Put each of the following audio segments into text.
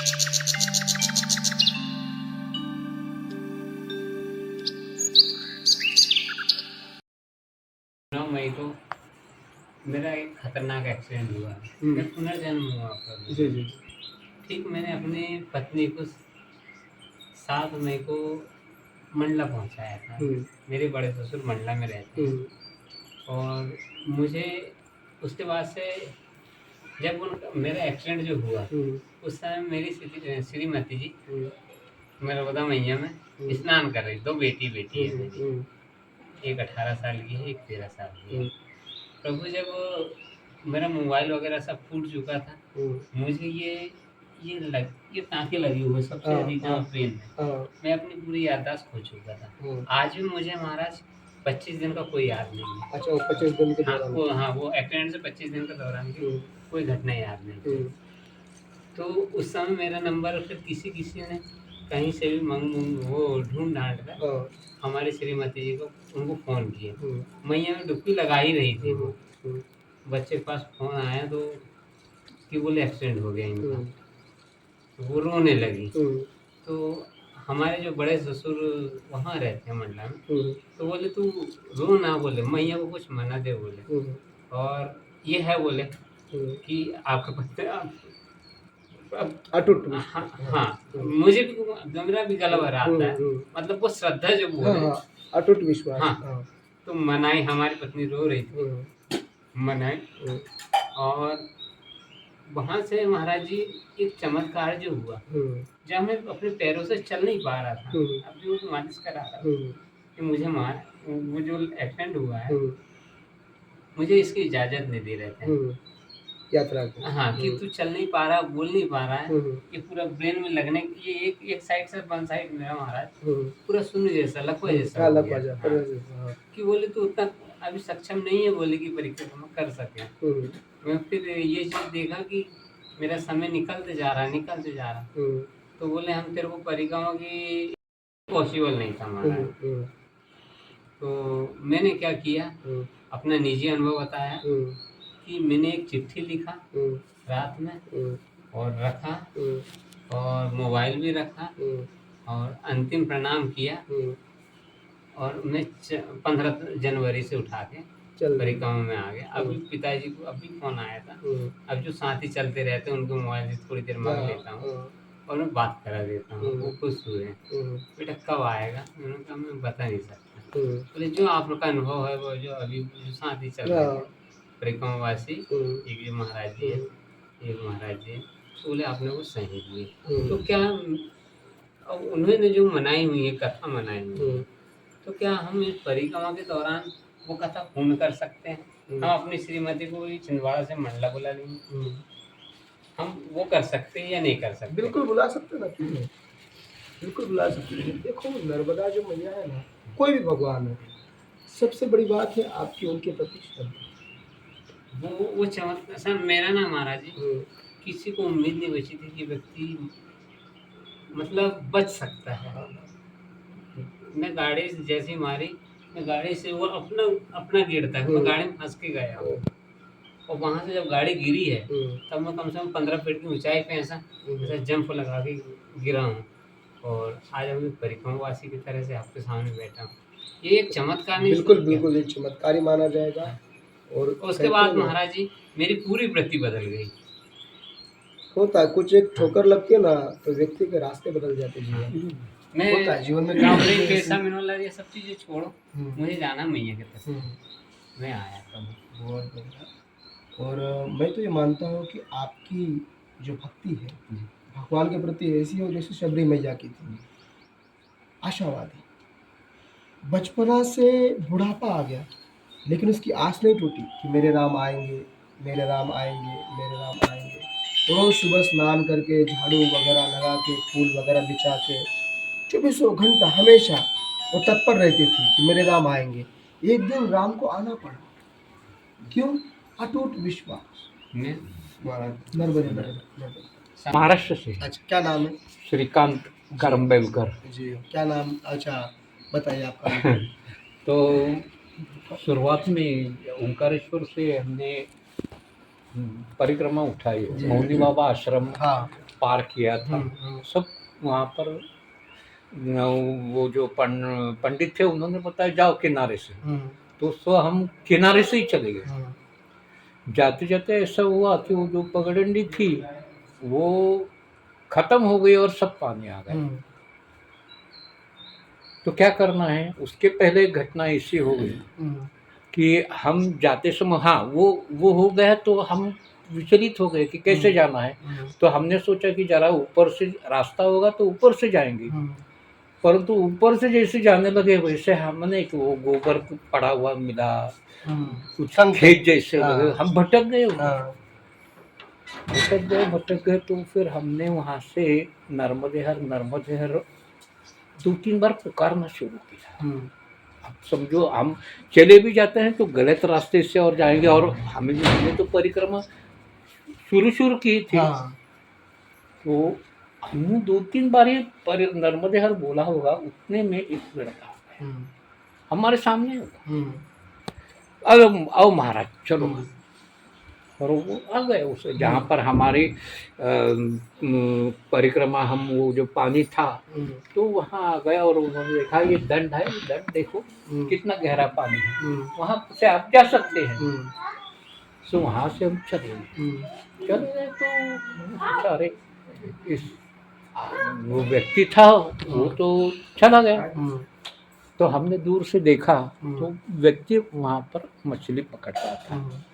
9 मई को मेरा एक खतरनाक एक्सीडेंट हुआ। मैं पुनर्जन्म हुआ आपका। जी जी। ठीक मैंने अपनी पत्नी को 7 मई को मंडला पहुंचाया था। मेरे बड़े ससुर मंडला में रहते हैं और मुझे उसके बाद से जब मेरा एक्सीडेंट जो हुआ उस समय मेरी श्रीमती जी नर्मदा मैया में स्नान कर रही। 2 बेटी है मेरी, एक 18 साल की है, एक 13 साल की है। प्रभु जब मेरा मोबाइल वगैरह सब फूट चुका था, मुझे ये टाँके लगे हुए सबसे अधिक ब्रेन में। मैं अपनी पूरी याददाश्त खो चुका था। आज भी मुझे महाराज 25 दिन का कोई याद नहीं है। अच्छा, वो 25 दिन के दौरान? हाँ, वो एक्सीडेंट से 25 दिन के दौरान की कोई घटना याद नहीं। तो उस समय मेरा नंबर फिर किसी ने कहीं से भी वो ढूंढ ढांड कर हमारी श्रीमती जी को उनको फ़ोन किया। मैया में डुबकी लगा ही रही थी वो। बच्चे के पास फ़ोन आया तो कि बोले एक्सीडेंट हो गया इनका। तो वो रोने लगी। तो हमारे जो बड़े ससुर वहाँ रहते हैं मंडला में, तो बोले तू रो ना, बोले मैया को कुछ मना दे बोले। और ये है बोले कि आपके पति अटूट। हाँ, मुझे भी मेरा भी गला भर आता है। मतलब वो श्रद्धा जो बोले अटूट विश्वास। हाँ, तो मनाई, हमारी पत्नी रो रही थी, मनाई। और वहाँ से महाराज जी एक चमत्कार जो हुआ, जब मैं अपने पैरों से चल नहीं पा रहा था, अभी वो मालिश करा रहा था कि मुझे वो जो एक्सीडेंट हुआ है, मुझे इसकी इजाजत नहीं दे रहे थे यात्रा की। हाँ, कि तू चल नहीं पा रहा, बोल नहीं पा रहा है। ये पूरा ब्रेन में लगने, ये एक साइड से वन साइड मेरा महाराज पूरा शून्य जैसा, लकवा जैसा हो गया। कि बोले तू उतना अभी सक्षम नहीं है बोले कि परिक्रमा कर सके। मैं फिर ये चीज देखा कि मेरा समय निकलते जा रहा। तो बोले हम तेरे को परिक्रमा की पॉसिबल नहीं था हमारा। तो मैंने क्या किया, अपना निजी अनुभव बताया कि मैंने एक चिट्ठी लिखा रात में और रखा, और मोबाइल भी रखा और अंतिम प्रणाम किया। और मैं 15 जनवरी से उठा के परिक्रमा में आ गया। अभी पिताजी को अभी फोन आया था। अब जो साथी चलते रहते हैं उनको मोबाइल से थोड़ी देर मांग लेता हूँ और मैं बात करा देता हूँ। वो खुश हुए, बेटा कब आएगा? मैंने कहा मैं बता नहीं सकता। बोले जो आपका अनुभव है, वो जो अभी जो साथी चल रहे थे परिक्रमावासी, एक जो महाराज जी है, एक महाराज जी है, तो बोले आपने वो सही किए। तो क्या अब उन्होंने जो मनाई हुई है, कथा मनाई हुई है, तो क्या हम इस परिक्रमा के दौरान वो कथा पूर्ण कर सकते हैं? हम अपनी श्रीमती को भी छिंदवाड़ा से मंडला बुला लेंगे, हम वो कर सकते हैं या नहीं कर सकते? बिल्कुल बुला सकते ना, क्यों नहीं, बिल्कुल बुला सकते हैं। देखो नर्मदा जो मैया है ना, कोई भी भगवान है, सबसे बड़ी बात है आपकी उनके प्रति श्रद्धा। वो चमत्कार सर मेरा ना महाराज जी, किसी को उम्मीद नहीं बची थी कि व्यक्ति मतलब बच सकता है। मैं गाड़ी से जैसी मारी, मैं गाड़ी से वो अपना गेट तक मैं गाड़ी में फंस के गया हूँ। और वहाँ से जब गाड़ी गिरी है तब मैं कम से कम 15 फीट की ऊंचाई पे ऐसा जंप लगा के गिरा हूँ। और आज अभी परिक्रमावासी की तरह से आपके सामने बैठा हूँ। ये एक चमत्कार नहीं? बिल्कुल बिल्कुल एक चमत्कार ही माना जाएगा। और उसके बाद महाराज जी मेरी पूरी वृत्ति बदल गई। होता है, कुछ एक ठोकर लगती है ना तो व्यक्ति के रास्ते बदल जाते हैं। मैं होता है जीवन में नौकरी पैसा मिलने लगे, सब चीजें छोड़ो, मुझे जाना मैया के पास। मैं आया प्रभु, बहुत बढ़िया। और मैं तो ये मानता हूँ कि आपकी जो भक्ति है भगवान के प्रति ऐसी हो जैसे शबरी मैया की थी, आशावादी। बचपना से बुढ़ापा आ गया लेकिन उसकी आस नहीं टूटी कि मेरे राम आएंगे, मेरे राम आएंगे, मेरे राम आएंगे। रोज सुबह स्नान करके झाड़ू वगैरह लगा के फूल वगैरह बिछा के 24 घंटा हमेशा वो तत्पर रहती थी कि मेरे राम आएंगे। एक दिन राम को आना पड़ा, क्यों? अटूट विश्वास। महाराष्ट्र से। अच्छा, क्या नाम है? श्रीकांत करम्बेलकर जी, क्या नाम? अच्छा बताइए आपका। तो शुरुआत में ओंकारेश्वर से हमने परिक्रमा उठाई, मौनी बाबा आश्रम। हाँ। पार किया था, सब वहाँ पर वो जो पंडित थे उन्होंने बताया जाओ किनारे से, तो हम किनारे से ही चले गए। जाते जाते ऐसा हुआ कि वो जो पगडंडी थी वो खत्म हो गई और सब पानी आ गया। तो क्या करना है, उसके पहले एक घटना ऐसी हो गई कि हम जाते समय, हाँ वो हो गया तो हम विचलित हो गए कि कैसे जाना है। तो हमने सोचा कि जरा ऊपर से रास्ता होगा तो ऊपर से जाएंगे, परंतु ऊपर से जैसे जाने लगे वैसे हमने कि वो गोबर पड़ा हुआ मिला, कुछ खेत जैसे लगे, हम भटक गए। भटक गए तो फिर हमने वहाँ से नर्मदे हर 2-3 बार पुकारना शुरू किया। अब समझो हम चले भी जाते हैं तो गलत रास्ते से और जाएंगे, और हमने तो परिक्रमा शुरू की थी। तो हमने 2-3 बार ये नर्मदे हर बोला होगा, उतने में एक लड़का हमारे सामने होगा, अरे आओ महाराज चलो। और वो आ गए उसे जहाँ पर हमारी परिक्रमा, हम वो जो पानी था तो वहाँ आ गए और उन्होंने देखा ये दंड है, दंड देखो कितना गहरा पानी है, वहाँ से आप जा सकते हैं। तो वहाँ से हम चले गए तो अरे इस वो व्यक्ति था वो तो चला गया। तो हमने दूर से देखा तो व्यक्ति वहाँ पर मछली पकड़ रहा था।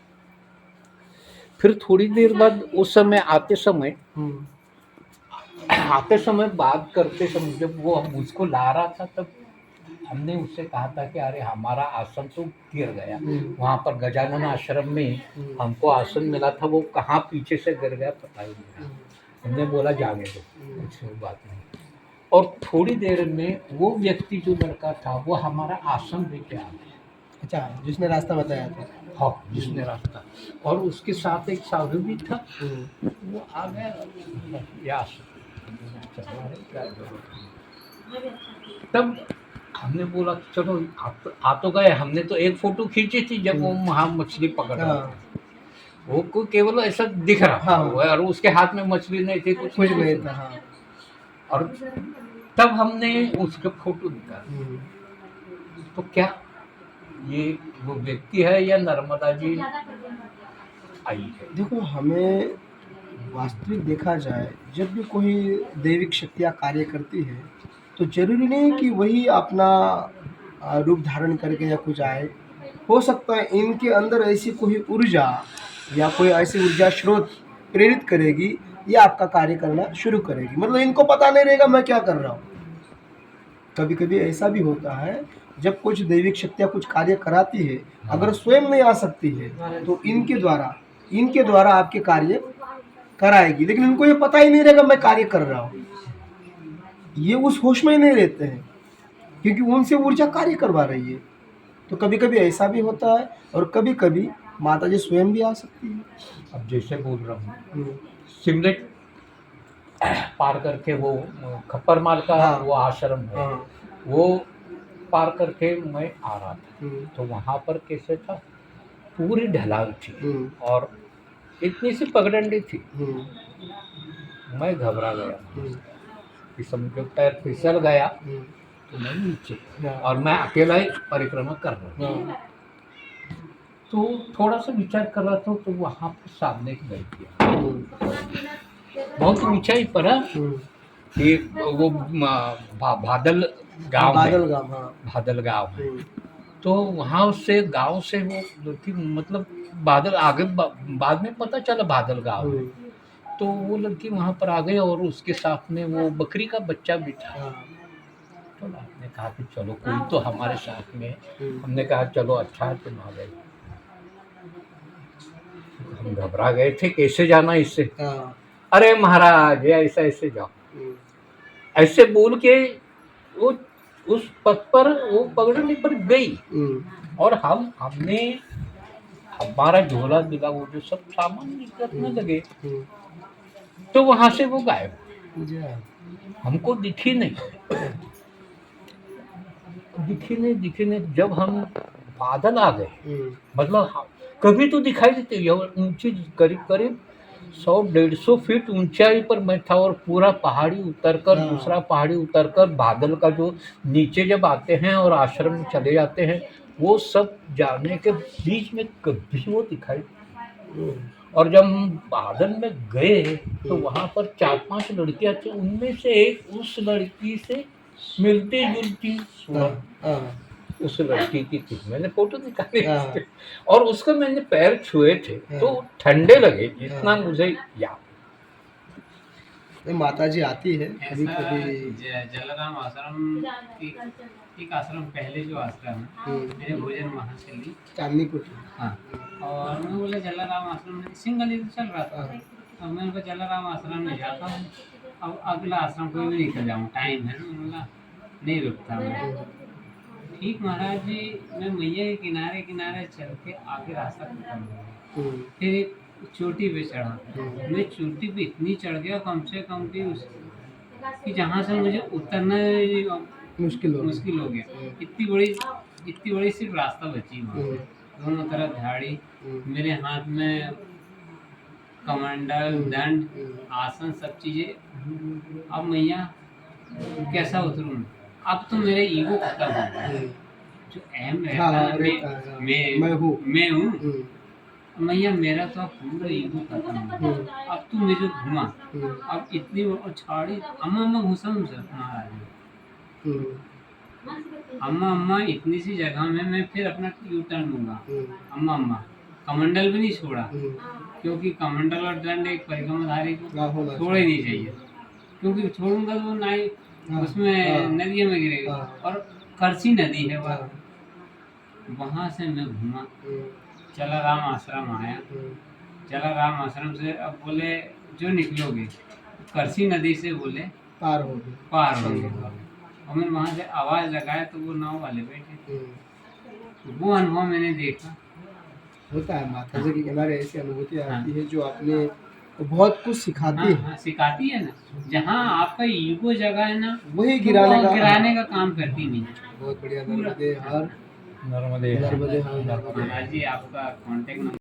फिर थोड़ी देर बाद उस समय आते समय बात करते समय जब वो उसको ला रहा था तब हमने उससे कहा था कि अरे हमारा आसन तो गिर गया, वहाँ पर गजानन आश्रम में हमको आसन मिला था, वो कहाँ पीछे से गिर गया पता ही नहीं। हमने बोला जाने दो, कुछ बात नहीं। और थोड़ी देर में वो व्यक्ति जो लड़का था वो हमारा आसन लेके आ गया। अच्छा, जिसने रास्ता बताया था? हाँ, जिसने रास्ता, और उसके साथ एक साधु भी था, वो आ गया। तब हमने बोला चलो आ तो गए। हमने तो एक फोटो खींची थी जब वो वहाँ मछली पकड़ रहा था, वो को केवल ऐसा दिख रहा था और उसके हाथ में मछली नहीं थी, कुछ नहीं था। और तब हमने उसका फोटो निकाला तो क्या ये वो व्यक्ति है या नर्मदा जी आई है? देखो, हमें वास्तविक देखा जाए, जब भी कोई दैविक शक्तियाँ कार्य करती है तो जरूरी नहीं कि वही अपना रूप धारण करके या कुछ आए। हो सकता है इनके अंदर ऐसी कोई ऊर्जा या कोई ऐसी ऊर्जा स्रोत प्रेरित करेगी या आपका कार्य करना शुरू करेगी। मतलब इनको पता नहीं रहेगा मैं क्या कर रहा हूँ। कभी कभी ऐसा भी होता है जब कुछ दैविक शक्तियाँ कुछ कार्य कराती है, अगर स्वयं नहीं आ सकती है तो इनके द्वारा आपके कार्य कराएगी, लेकिन इनको ये पता ही नहीं रहेगा मैं कार्य कर रहा हूँ। ये उस होश में ही नहीं रहते हैं क्योंकि उनसे ऊर्जा कार्य करवा रही है। तो कभी कभी ऐसा भी होता है और कभी कभी माता जी स्वयं भी आ सकती है। अब जैसे बोल रहा हूँ सिमलेट पार करके वो खप्पर माल का वो आश्रम है, वो पार करके मैं आ रहा था तो वहाँ पर कैसे था, पूरी ढलान थी और इतनी सी पगडंडी थी। मैं घबरा गया कि समझो पैर फिसल गया तो मैं नीचे, और मैं अकेला ही परिक्रमा कर रहा था। तो थोड़ा सा विचार कर रहा था तो वहाँ पर सामने एक लड़की बहुत ऊंचाई पर कि वो भादल गांव है। तो वहाँ से गांव से वो लड़की, मतलब बादल आगे बाद में पता चला बादल गांव है। तो वो लड़की वहाँ पर आ गई और उसके साथ में वो बकरी का बच्चा भी था। तो आपने कहा कि चलो कोई तो हमारे साथ में, हमने कहा चलो अच्छा है तुम आ गए। हम घबरा गए थे कैसे जाना इससे। अरे महाराज ऐसा ऐसे जाओ, ऐसे बोल के वो उस पथ पर वो पगड़ने पर गई और हमने हमारा झोला मिला वो जो सब सामान निकलने लगे तो वहां से वो गायब, हमको दिखी नहीं। जब हम बादल आ गए, मतलब कभी तो दिखाई देते ऊंची करीब 100-150 फीट ऊंचाई पर मैं था और पूरा पहाड़ी उतरकर हाँ। दूसरा पहाड़ी उतरकर बादल का जो नीचे जब आते हैं और आश्रम में चले जाते हैं, वो सब जाने के बीच में कभी वो दिखाई। और जब हम बादल में गए तो वहाँ पर 4-5 लड़कियाँ थी, उनमें से एक उस लड़की से मिलती जुलती उस लड़की की थी। मैंने फोटो निकाली उसके, और उसको मैंने पैर छुए थे तो ठंडे लगे जितना मुझे याद। माता जी आती है कभी ऐसा कभी। जलाराम आश्रम एक आश्रम पहले जो आश्रम है, मैंने भोजन वहाँ से ली चांदनी कुटी। हाँ, और मैं बोला जलाराम आश्रम में सिंगल ही तो चल रहा था, अब मैं उनको जलाराम आश्रम में जाता हूँ, अब अगला आश्रम कोई भी नहीं कर जाऊँ, टाइम है ना, बोला नहीं रुकता मैं। ठीक महाराज जी, मैं मैया के किनारे किनारे चल के आगे रास्ता खत्म हो गया, फिर एक चोटी पे चढ़ा। मैं चोटी पे इतनी चढ़ गया कम से कम कि जहाँ से मुझे उतरना मुश्किल हो गया। इतनी बड़ी सिर्फ रास्ता बची वहाँ पे, दोनों तरफ झाड़ी, मेरे हाथ में कमंडल, दंड, आसन, सब चीजें। अब मैया कैसा उतरूं? अब तो मेरे ईगो खत्म हो गया, जो अहम रहता है मैं हूँ। मैया मेरा तो अब पूरा ईगो खत्म हो गया, अब तू मुझे घुमा। अब इतनी छाड़ी अम्मा घुसा महाराज, अम्मा इतनी सी जगह में मैं फिर अपना यू टर्न लूंगा। अम्मा कमंडल भी नहीं छोड़ा, क्योंकि कमंडल और दंड एक परिक्रमाधारी को छोड़ ही नहीं चाहिए, क्योंकि छोड़ूंगा तो वो नाई उसमें नदियों में गिरेगा, और करसी नदी है वहाँ से मैं घूमा, जलाराम आश्रम आया। जलाराम आश्रम से अब बोले जो निकलोगे करसी नदी से बोले पार होंगे, और मैंने वहाँ से आवाज़ लगाया तो वो नाव वाले बैठे, वो अनुभव मैंने देखा। होता है माता जी के किनारे ऐसी अनुभूति आती है जो आपने बहुत कुछ सिखाती है। सिखाती है ना, जहाँ आपका ईगो जगह है ना, वही तो गिराने का काम करती नहीं। बहुत बढ़िया। नर्मदे हर महाराज जी आपका कॉन्टेक्ट नंबर